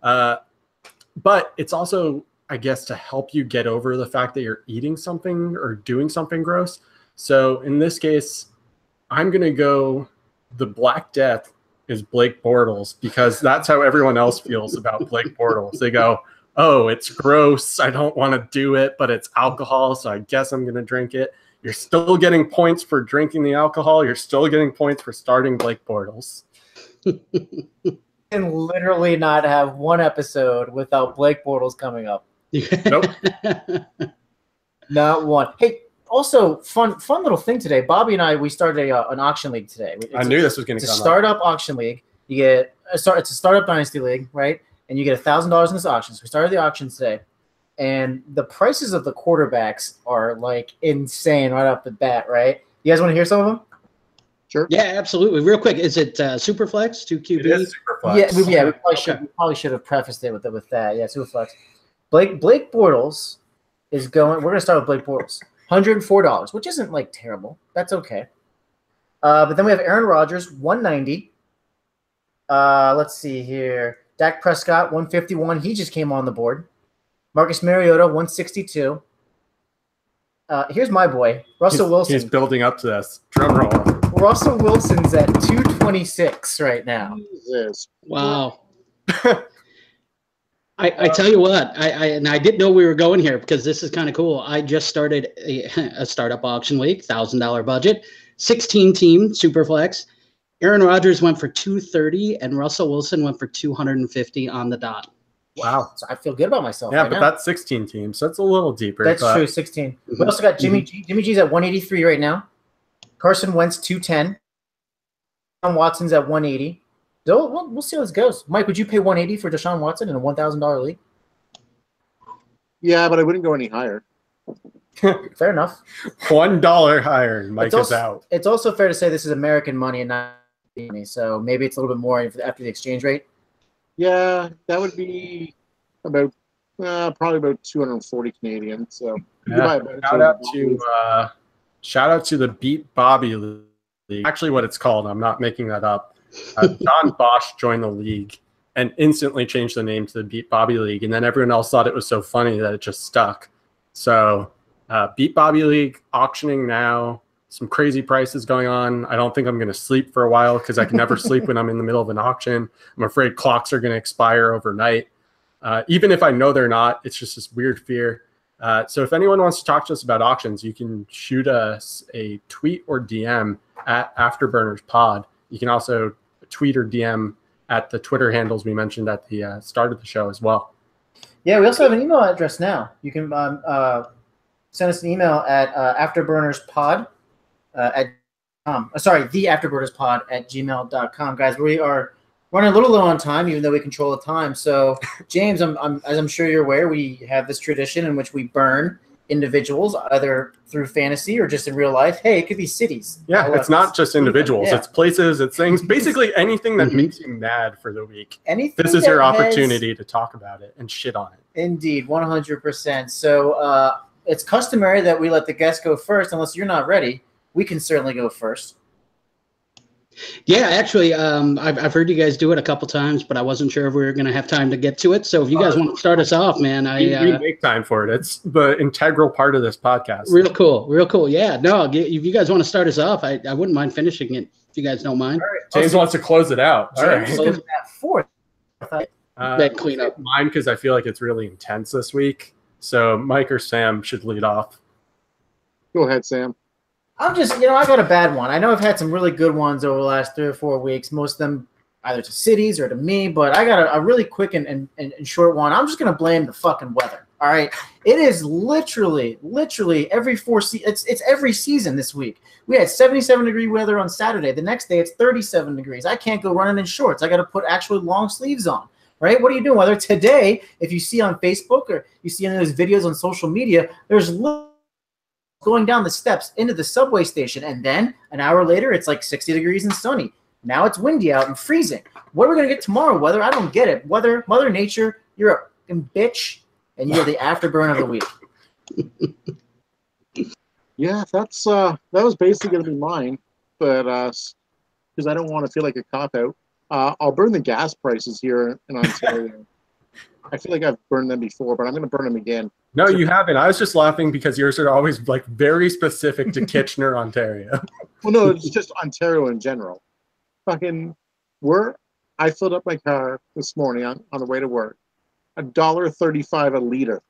Speaker 2: but it's also, I guess, to help you get over the fact that you're eating something or doing something gross. So in this case, I'm gonna go the Black Death is Blake Bortles, because that's how everyone else feels about Blake Bortles. They go, oh, it's gross. I don't want to do it, but it's alcohol, so I guess I'm going to drink it. You're still getting points for drinking the alcohol. You're still getting points for starting Blake Bortles.
Speaker 1: Can literally not have one episode without Blake Bortles coming up.
Speaker 2: Nope.
Speaker 1: Not one. Hey, also fun little thing today. Bobby and I, we started an auction league today.
Speaker 2: I knew this was going to
Speaker 1: It's a
Speaker 2: come up.
Speaker 1: startup auction league. You get it's a startup dynasty league, right? And you get $1,000 in this auction. So we started the auction today, and the prices of the quarterbacks are like insane right off the bat, right? You guys want to hear some of them?
Speaker 3: Sure.
Speaker 4: Yeah, absolutely. Real quick, is it Superflex, 2QB?
Speaker 2: It is Superflex.
Speaker 1: Yeah, we probably
Speaker 4: Okay.
Speaker 1: should have prefaced it with that. Yeah, Superflex. Blake Bortles is going. We're gonna start with Blake Bortles. $104, which isn't like terrible. That's okay. But then we have Aaron Rodgers, 190. Let's see here. Dak Prescott, 151. He just came on the board. Marcus Mariota, 162. Here's my boy, Russell Wilson.
Speaker 2: He's building up to this. Drum roll.
Speaker 1: Russell Wilson's at 226 right now.
Speaker 3: Jesus.
Speaker 4: Wow. I tell you what, I didn't know we were going here because this is kind of cool. I just started a startup auction league, $1,000 budget, 16-team Superflex. Aaron Rodgers went for 230 and Russell Wilson went for 250 on the dot.
Speaker 2: Wow.
Speaker 1: So I feel good about myself.
Speaker 2: Yeah,
Speaker 1: right
Speaker 2: but
Speaker 1: now.
Speaker 2: that's 16 teams, so it's a little deeper.
Speaker 1: That's
Speaker 2: but
Speaker 1: true. 16. We also got Jimmy G. Jimmy G's at 183 right now. Carson Wentz 210. Deshaun Watson's at 180. So we'll see how this goes. Mike, would you pay 180 for Deshaun Watson in a $1,000 league?
Speaker 3: Yeah, but I wouldn't go any higher.
Speaker 1: Fair enough.
Speaker 2: $1 higher, and Mike
Speaker 1: It's
Speaker 2: is
Speaker 1: also,
Speaker 2: out.
Speaker 1: it's also fair to say this is American money and not money, so maybe it's a little bit more after the exchange rate.
Speaker 3: Yeah, that would be about probably about 240 Canadian. So you
Speaker 2: Yeah.
Speaker 3: buy about
Speaker 2: Shout out to the Beat Bobby League. Actually, what it's called. I'm not making that up. Don Bosch joined the league and instantly changed the name to the Beat Bobby League, and then everyone else thought it was so funny that it just stuck. So, Beat Bobby League auctioning now. Some crazy prices going on. I don't think I'm going to sleep for a while because I can never sleep when I'm in the middle of an auction. I'm afraid clocks are going to expire overnight. Even if I know they're not, it's just this weird fear. So if anyone wants to talk to us about auctions, you can shoot us a tweet or DM at Afterburners Pod. You can also tweet or DM at the Twitter handles we mentioned at the start of the show as well.
Speaker 1: Yeah, we also have an email address now. You can send us an email at afterburnerspod at theafterburnerspod@gmail.com. Guys, we are running a little low on time, even though we control the time. So, James, as I'm sure you're aware, we have this tradition in which we burn individuals, either through fantasy or just in real life. Hey, it could be cities.
Speaker 2: Yeah, it's not just individuals.
Speaker 1: Yeah.
Speaker 2: It's places, it's things, basically anything that makes you mad for the week.
Speaker 1: Anything
Speaker 2: This is
Speaker 1: that
Speaker 2: your
Speaker 1: has-
Speaker 2: opportunity to talk about it and shit on it.
Speaker 1: Indeed, 100%. So it's customary that we let the guests go first. Unless you're not ready, we can certainly go first.
Speaker 4: Yeah, actually, I've heard you guys do it a couple times, but I wasn't sure if we were going to have time to get to it. So if you guys want to start us off, man,
Speaker 2: We make time for it. It's the integral part of this podcast.
Speaker 4: real cool. Yeah, no, if you guys want to start us off, I wouldn't mind finishing it if you guys don't mind.
Speaker 1: All right.
Speaker 2: James wants to close it out. All
Speaker 1: James
Speaker 2: right.
Speaker 1: closing at fourth.
Speaker 4: That cleanup.
Speaker 2: Mine, because I feel like it's really intense this week. So Mike or Sam should lead off.
Speaker 3: Go ahead, Sam.
Speaker 1: I'm just, I got a bad one. I know I've had some really good ones over the last 3 or 4 weeks, most of them either to cities or to me, but I got a really quick and short one. I'm just going to blame the fucking weather. All right. It is literally every it's every season this week. We had 77-degree weather on Saturday. The next day it's 37 degrees. I can't go running in shorts. I got to put actually long sleeves on. Right? What are you doing? Whether today, if you see on Facebook or you see any of those videos on social media, there's going down the steps into the subway station, and then an hour later it's like 60 degrees and sunny. Now it's windy out and freezing. What are we gonna get tomorrow? Weather? I don't get it. Weather, Mother Nature, you're a fucking bitch, and you're the afterburn of the week.
Speaker 3: Yeah, that was basically going to be mine, but because I don't want to feel like a cop out, I'll burn the gas prices here in Ontario. I feel like I've burned them before, but I'm going to burn them again.
Speaker 2: No, you haven't. I was just laughing because yours are always like very specific to Kitchener, Ontario.
Speaker 3: Well, no, it's just Ontario in general. I filled up my car this morning on the way to work. $1.35 a liter.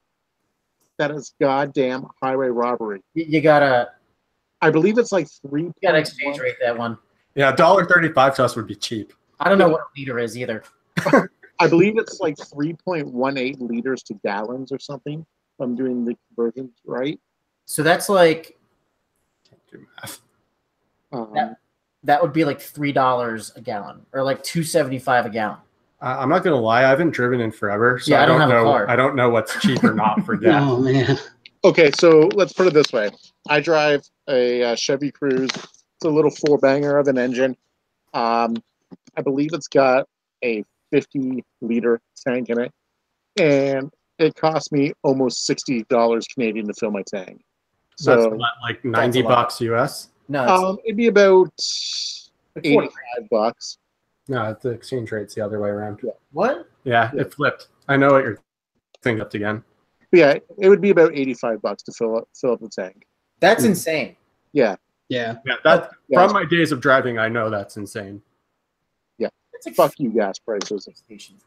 Speaker 3: That is goddamn highway robbery.
Speaker 1: You gotta.
Speaker 3: I believe it's like 3.
Speaker 1: You gotta exchange rate that one.
Speaker 2: Yeah, $1.35 to us would be cheap.
Speaker 1: I don't know what a liter is either.
Speaker 3: I believe it's like 3.18 liters to gallons or something. If I'm doing the conversions right.
Speaker 1: So that's like
Speaker 2: Do math.
Speaker 1: that would be like $3 a gallon, or like $2.75 a gallon.
Speaker 2: I'm not gonna lie, I haven't driven in forever, so
Speaker 1: Yeah, I don't have a
Speaker 2: know.
Speaker 1: car.
Speaker 2: I don't know what's cheap or not for gas.
Speaker 4: Oh man.
Speaker 3: Okay, so let's put it this way. I drive a Chevy Cruze. It's a little 4-banger of an engine. I believe it's got a 50-liter tank in it, and it cost me almost $60 Canadian to fill my tank.
Speaker 2: So
Speaker 3: So
Speaker 2: that's what, like $90 US.
Speaker 1: No,
Speaker 3: it'd be about
Speaker 1: it's like 40.
Speaker 3: $85.
Speaker 2: No, the exchange rate's the other way around.
Speaker 1: What?
Speaker 2: Yeah, it flipped. I know what you're thinking up again.
Speaker 3: But yeah, it would be about $85 to fill up the tank.
Speaker 1: That's insane.
Speaker 3: Yeah,
Speaker 4: Yeah.
Speaker 2: Yeah, that
Speaker 3: Yeah.
Speaker 2: from my days of driving, I know that's insane.
Speaker 1: It's like
Speaker 3: fuck you, gas prices.
Speaker 1: stations.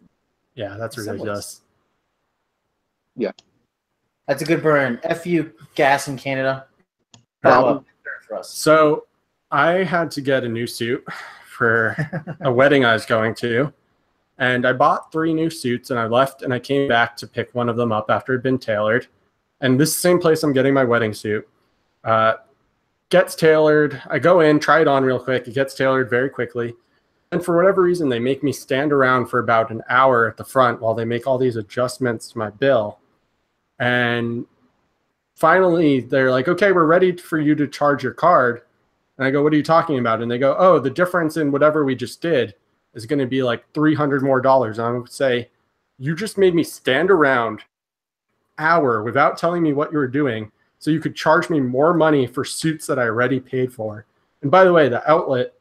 Speaker 2: Yeah, that's ridiculous.
Speaker 1: That's a good burn. F you, gas in Canada.
Speaker 3: Problem.
Speaker 1: For us.
Speaker 2: So I had to get a new suit for a wedding I was going to, and I bought 3 new suits, and I left, and I came back to pick one of them up after it had been tailored. And this is the same place I'm getting my wedding suit. Gets tailored. I go in, try it on real quick. It gets tailored very quickly. And for whatever reason, they make me stand around for about an hour at the front while they make all these adjustments to my bill. And finally, they're like, okay, we're ready for you to charge your card. And I go, what are you talking about? And they go, oh, the difference in whatever we just did is going to be like $300 more. And I would say, you just made me stand around an hour without telling me what you were doing so you could charge me more money for suits that I already paid for. And by the way, the outlet,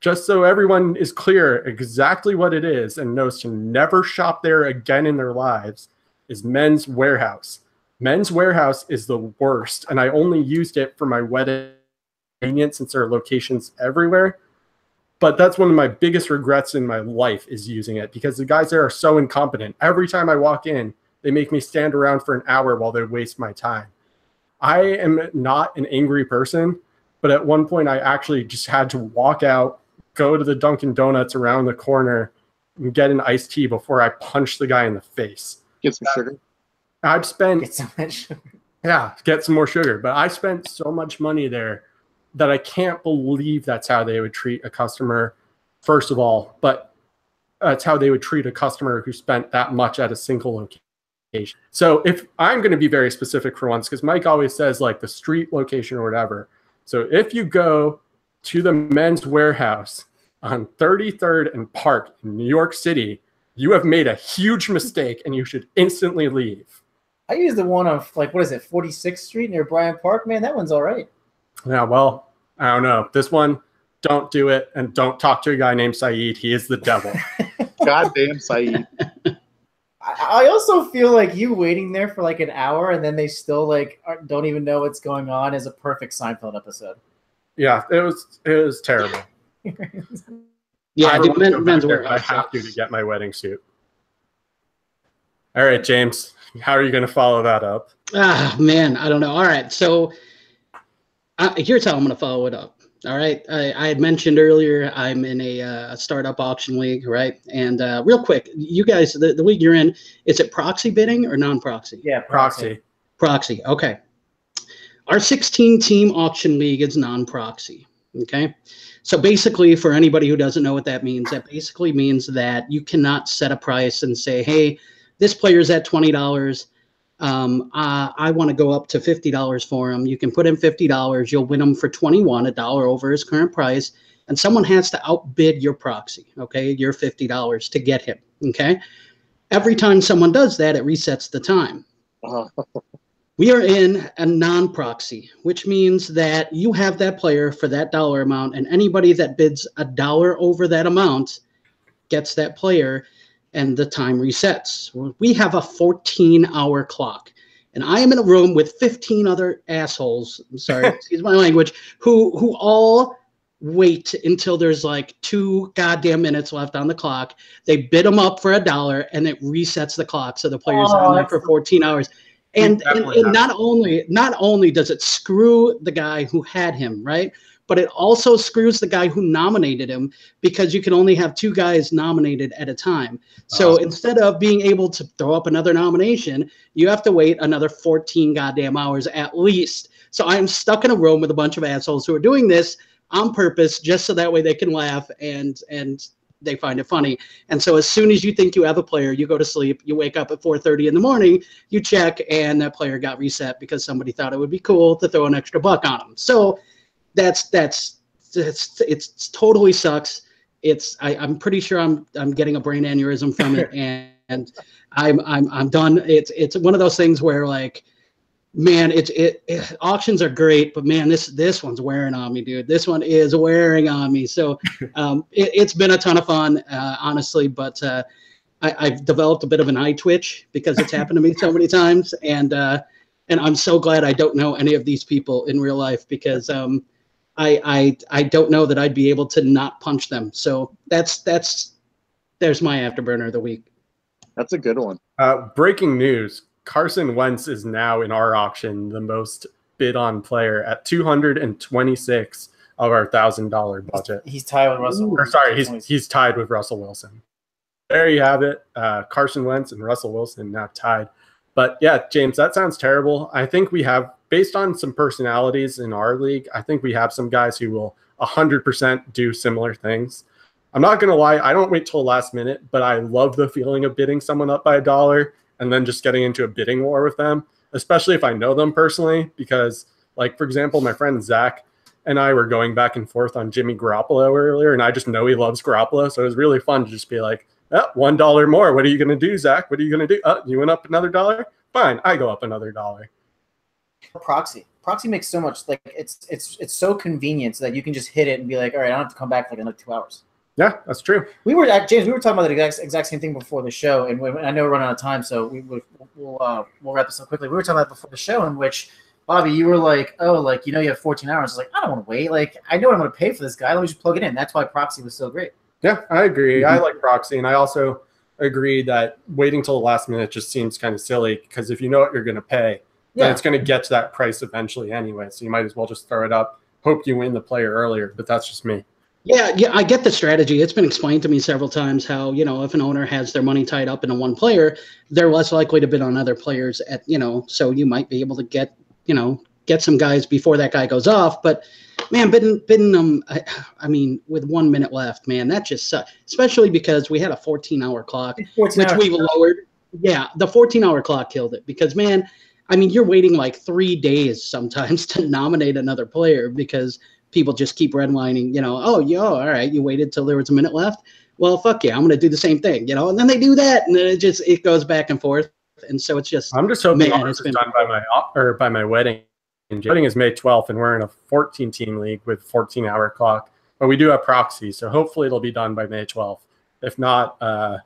Speaker 2: just so everyone is clear exactly what it is and knows to never shop there again in their lives, is Men's Warehouse. Men's Warehouse is the worst, and I only used it for my wedding since there are locations everywhere. But that's one of my biggest regrets in my life, is using it, because the guys there are so incompetent. Every time I walk in, they make me stand around for an hour while they waste my time. I am not an angry person, but at one point I actually just had to walk out, go to the Dunkin' Donuts around the corner, and get an iced tea before I punched the guy in the face.
Speaker 3: Get some sugar.
Speaker 2: I've spent
Speaker 1: Get so much.
Speaker 2: Yeah, get some more sugar. But I spent so much money there that I can't believe that's how they would treat a customer, first of all, but that's how they would treat a customer who spent that much at a single location. So if I'm going to be very specific for once, because Mike always says like the street location or whatever. So if you go to the Men's Warehouse on 33rd and Park in New York City, you have made a huge mistake and you should instantly leave.
Speaker 1: I use the one on, like, what is it, 46th Street near Bryant Park? Man, that one's all right.
Speaker 2: Yeah, well, I don't know. This one, don't do it, and don't talk to a guy named Saeed. He is the devil.
Speaker 3: Goddamn Saeed.
Speaker 1: I also feel like you waiting there for like an hour and then they still like don't even know what's going on is a perfect Seinfeld episode.
Speaker 2: Yeah, it was terrible.
Speaker 4: Yeah, Men's
Speaker 2: I
Speaker 4: Warehouse.
Speaker 2: have to get my wedding suit. All right, James, how are you going to follow that up?
Speaker 4: Ah, man, I don't know. All right, so here's how I'm going to follow it up. All right, I had mentioned earlier I'm in a startup auction league, right? And real quick, you guys, the league you're in, is it proxy bidding or non-proxy?
Speaker 1: Yeah,
Speaker 2: Proxy.
Speaker 4: Proxy, okay. Our 16-team auction league is non-proxy, okay? So basically, for anybody who doesn't know what that basically means that you cannot set a price and say, hey, this player's at $20. I want to go up to $50 for him. You can put in $50. You'll win him for $21, $1 over his current price. And someone has to outbid your proxy, okay, your $50 to get him, okay? Every time someone does that, it resets the time. We are in a non-proxy, which means that you have that player for that dollar amount, and anybody that bids $1 over that amount gets that player, and the time resets. We have a 14-hour clock, and I am in a room with 15 other assholes, I'm sorry, excuse my language, who all wait until there's like 2 goddamn minutes left on the clock. They bid them up for $1, and it resets the clock, so the players are on there for 14 hours. And not only does it screw the guy who had him, right? But it also screws the guy who nominated him because you can only have 2 guys nominated at a time. So instead of being able to throw up another nomination, you have to wait another 14 goddamn hours at least. So I am stuck in a room with a bunch of assholes who are doing this on purpose just so that way they can laugh and they find it funny. And so as soon as you think you have a player, you go to sleep, you wake up at 4:30 in the morning, you check, and that player got reset because somebody thought it would be cool to throw an extra buck on him. So it's totally sucks. I'm pretty sure I'm getting a brain aneurysm from it, and I'm done. It's one of those things where like, man, auctions are great, but man, this one's wearing on me, dude. This one is wearing on me. So it's been a ton of fun, honestly, but I've developed a bit of an eye twitch because it's happened to me so many times, and I'm so glad I don't know any of these people in real life because I don't know that I'd be able to not punch them. So there's my afterburner of the week.
Speaker 3: That's a good one.
Speaker 2: Breaking news. Carson Wentz is now in our auction the most bid on player at 226 of our $1,000 budget.
Speaker 1: He's tied with Russell.
Speaker 2: Or sorry, he's tied with Russell Wilson. There you have it. Carson Wentz and Russell Wilson now tied. But yeah, James, that sounds terrible. I think we have, based on some personalities in our league, I think we have some guys who will 100% do similar things. I'm not going to lie, I don't wait till the last minute, but I love the feeling of bidding someone up by $1 and then just getting into a bidding war with them, especially if I know them personally, because like, for example, my friend Zach and I were going back and forth on Jimmy Garoppolo earlier, and I just know he loves Garoppolo. So it was really fun to just be like, oh, $1 more. What are you going to do, Zach? What are you going to do? You went up another $1? Fine, I go up another $1.
Speaker 1: Proxy makes so much, like it's so convenient so that you can just hit it and be like, all right, I don't have to come back for like another 2 hours.
Speaker 2: Yeah, that's true.
Speaker 1: We were talking about the exact same thing before the show, and I know we're running out of time, so we'll wrap this up quickly. We were talking about before the show, in which Bobby, you were like, oh, like, you know, you have 14 hours. I was like, I don't want to wait. Like, I know what I'm going to pay for this guy. Let me just plug it in. That's why Proxy was so great.
Speaker 2: Yeah, I agree. I like Proxy, and I also agree that waiting till the last minute just seems kind of silly because if you know what you're going to pay, then it's going to get to that price eventually anyway. So you might as well just throw it up, hope you win the player earlier. But that's just me.
Speaker 4: Yeah, I get the strategy. It's been explained to me several times how, if an owner has their money tied up in one player, they're less likely to bid on other players so you might be able to get some guys before that guy goes off. But man, bidding them, I mean, with 1 minute left, man, that just sucks, especially because we had a 14-hour clock, which we've lowered. Yeah, the 14-hour clock killed it because, man, I mean, you're waiting like 3 days sometimes to nominate another player because people just keep redlining, all right, you waited till there was a minute left. Well, fuck yeah, I'm going to do the same thing, and then they do that, and then it goes back and forth. And so it's just,
Speaker 2: I'm just hoping it's done by my wedding. Wedding is May 12th, and we're in a 14-team league with 14-hour clock. But we do have proxy, so hopefully it'll be done by May 12th. If not, I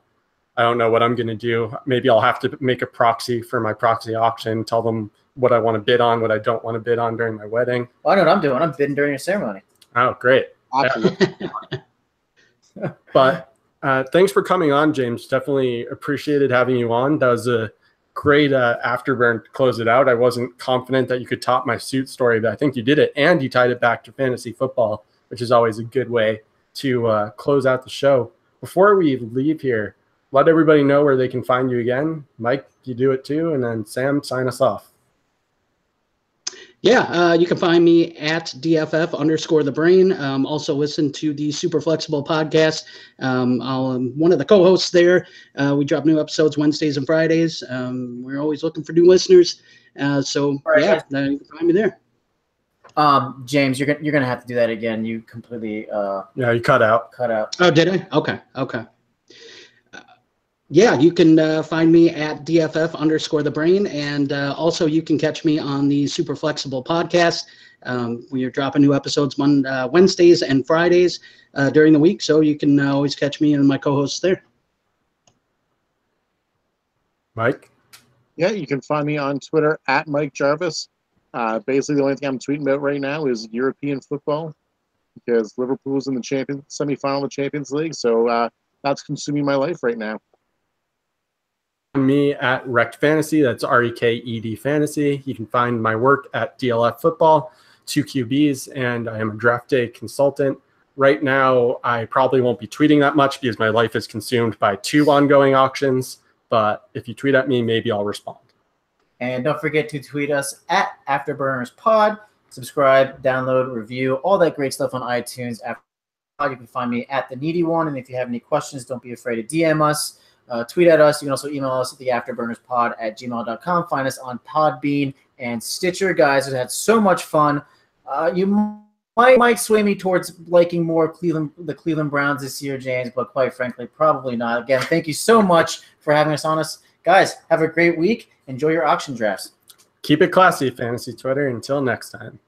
Speaker 2: don't know what I'm going to do. Maybe I'll have to make a proxy for my proxy auction, tell them what I want to bid on, what I don't want to bid on during my wedding.
Speaker 1: Well, I know what I'm doing. I'm bidding during your ceremony.
Speaker 2: Oh, great. But thanks for coming on, James. Definitely appreciated having you on. That was a great afterburn to close it out. I wasn't confident that you could top my suit story, but I think you did it, and you tied it back to fantasy football, which is always a good way to close out the show. Before we leave here, let everybody know where they can find you again. Mike, you do it too, and then Sam, sign us off.
Speaker 4: Yeah, you can find me at DFF_the brain. Also listen to the Super Flexible podcast. I'm one of the co-hosts there. We drop new episodes Wednesdays and Fridays. We're always looking for new listeners. You can find me there.
Speaker 1: James, you're gonna have to do that again. You completely
Speaker 2: you cut out.
Speaker 4: Oh, did I? Okay. Yeah, you can find me at DFF_the brain, and also you can catch me on the Super Flexible podcast. We are dropping new episodes Wednesdays and Fridays during the week, so you can always catch me and my co-hosts there.
Speaker 2: Mike?
Speaker 3: Yeah, you can find me on Twitter at Mike Jarvis. Basically, the only thing I'm tweeting about right now is European football because Liverpool's in the semifinal of the Champions League, so that's consuming my life right now.
Speaker 2: Me at Rekt Fantasy. That's REKED Fantasy. You can find my work at DLF Football, 2QBs, and I am a draft day consultant. Right now, I probably won't be tweeting that much because my life is consumed by 2 ongoing auctions. But if you tweet at me, maybe I'll respond.
Speaker 1: And don't forget to tweet us at AfterburnersPod. Subscribe, download, review, all that great stuff on iTunes. You can find me at The Needy One. And if you have any questions, don't be afraid to DM us. Tweet at us. You can also email us at theafterburnerspod@gmail.com. Find us on Podbean and Stitcher. Guys, we've had so much fun. You might sway me towards liking more the Cleveland Browns this year, James, but quite frankly, probably not. Again, thank you so much for having us on us. Guys, have a great week. Enjoy your auction drafts.
Speaker 2: Keep it classy, Fantasy Twitter. Until next time.